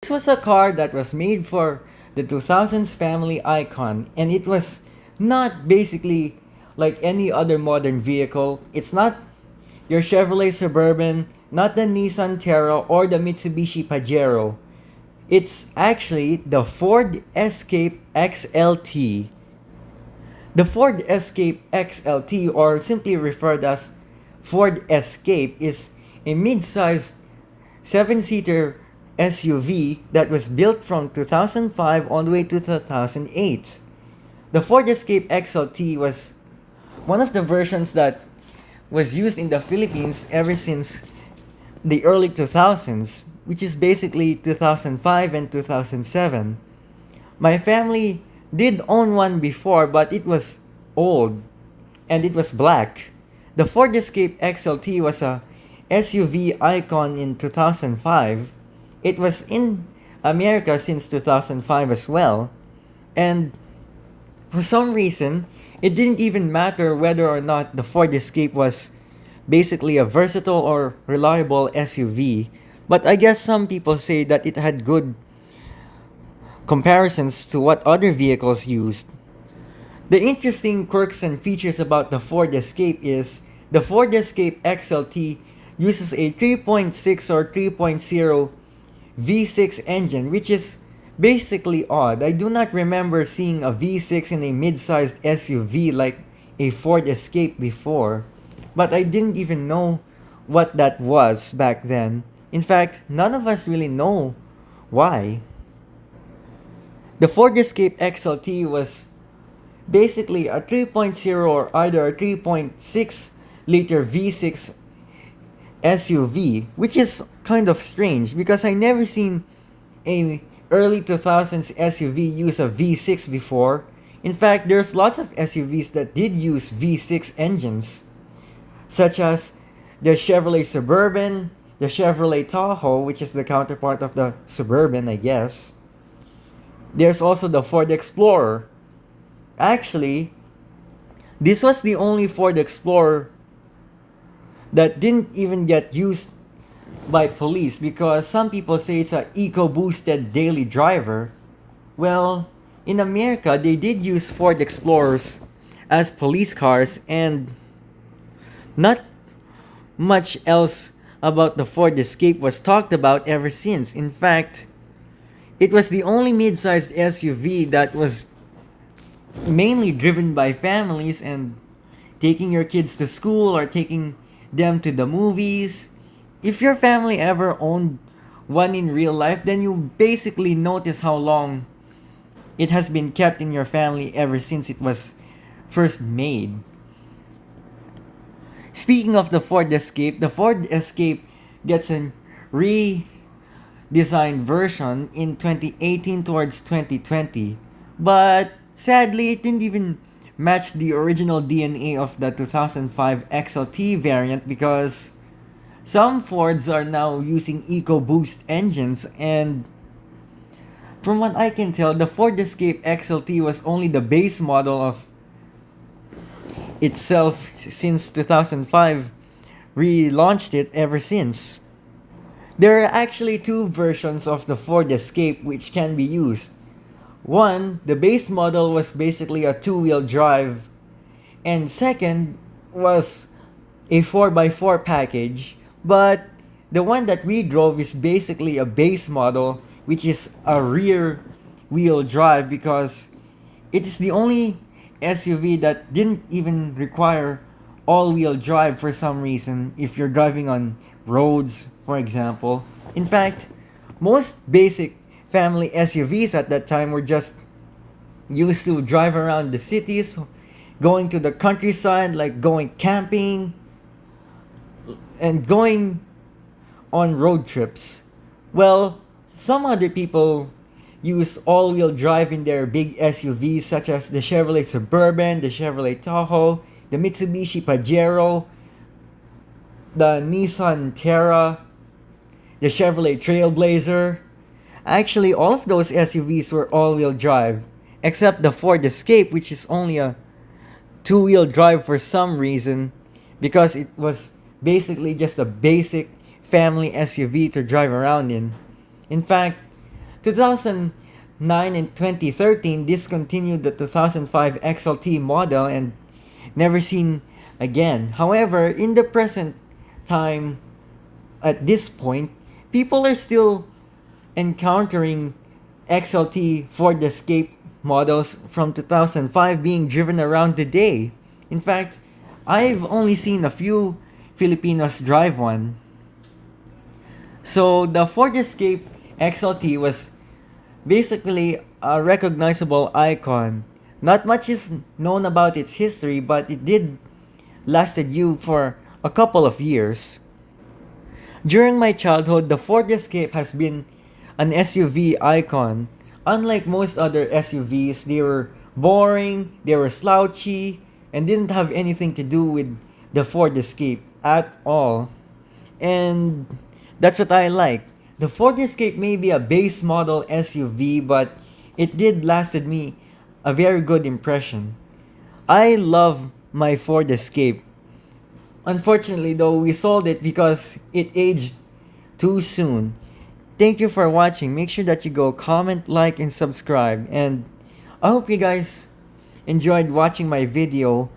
This was a car that was made for the 2000s family icon, and it was not basically like any other modern vehicle. It's not your Chevrolet Suburban, not the Nissan Terra or the Mitsubishi Pajero. It's actually the Ford Escape XLT. The Ford Escape XLT, or simply referred as Ford Escape, is a mid-sized 7-seater SUV that was built from 2005 all the way to 2008. The Ford Escape XLT was one of the versions that was used in the Philippines ever since the early 2000s, which is basically 2005 and 2007. My family did own one before, but it was old and it was black. The Ford Escape XLT was a SUV icon in 2005. It was in America since 2005 as well. And for some reason, it didn't even matter whether or not the Ford Escape was basically a versatile or reliable SUV. But I guess some people say that it had good comparisons to what other vehicles used. The interesting quirks and features about the Ford Escape is the Ford Escape XLT uses a 3.6 or 3.0 V6 engine, which is basically odd. I do not remember seeing a V6 in a mid-sized SUV like a Ford Escape before, but I didn't even know what that was back then. In fact, none of us really know why. The Ford Escape XLT was basically a 3.0 or either a 3.6 liter V6 SUV, which is kind of strange because I never seen a early 2000s SUV use a V6 before. In fact, there's lots of SUVs that did use V6 engines, such as the Chevrolet Suburban, the Chevrolet Tahoe, which is the counterpart of the Suburban, I guess. There's also the Ford Explorer. Actually, this was the only Ford Explorer that didn't even get used by police because some people say it's a eco-boosted daily driver. Well, in America, they did use Ford Explorers as police cars, and not much else about the Ford Escape was talked about ever since. In fact, it was the only mid-sized SUV that was mainly driven by families and taking your kids to school or taking them to the movies. If your family ever owned one in real life, then you basically notice how long it has been kept in your family ever since it was first made. Speaking of the Ford Escape gets a redesigned version in 2018 towards 2020. But sadly, it didn't even match the original DNA of the 2005 XLT variant because some Fords are now using EcoBoost engines, and from what I can tell, the Ford Escape XLT was only the base model of itself since 2005, relaunched it ever since. There are actually two versions of the Ford Escape which can be used. One, the base model was basically a two-wheel drive, and second was a 4x4 package, but the one that we drove is basically a base model which is a rear wheel drive because it is the only SUV that didn't even require all-wheel drive for some reason if you're driving on roads, for example. In fact, most basic family SUVs at that time were just used to drive around the cities, going to the countryside, like going camping and going on road trips. Well, some other people use all-wheel drive in their big SUVs such as the Chevrolet Suburban, the Chevrolet Tahoe, the Mitsubishi Pajero, the Nissan Terra, the Chevrolet Trailblazer. Actually, all of those SUVs were all-wheel drive, except the Ford Escape, which is only a two-wheel drive for some reason, because it was basically just a basic family SUV to drive around in. In fact, 2009 and 2013 discontinued the 2005 XLT model and never seen again. However, in the present time, at this point, people are still encountering XLT Ford Escape models from 2005 being driven around today. In fact, I've only seen a few Filipinos drive one. So the Ford Escape XLT was basically a recognizable icon. Not much is known about its history, but it did lasted you for a couple of years. During my childhood, the Ford Escape has been an SUV icon. Unlike most other SUVs, they were boring, they were slouchy, and didn't have anything to do with the Ford Escape at all. And that's what I like. The Ford Escape may be a base model SUV, but it did lasted me a very good impression. I love my Ford Escape. Unfortunately, though, we sold it because it aged too soon. Thank you for watching. Make sure that you go comment, like, and subscribe. And I hope you guys enjoyed watching my video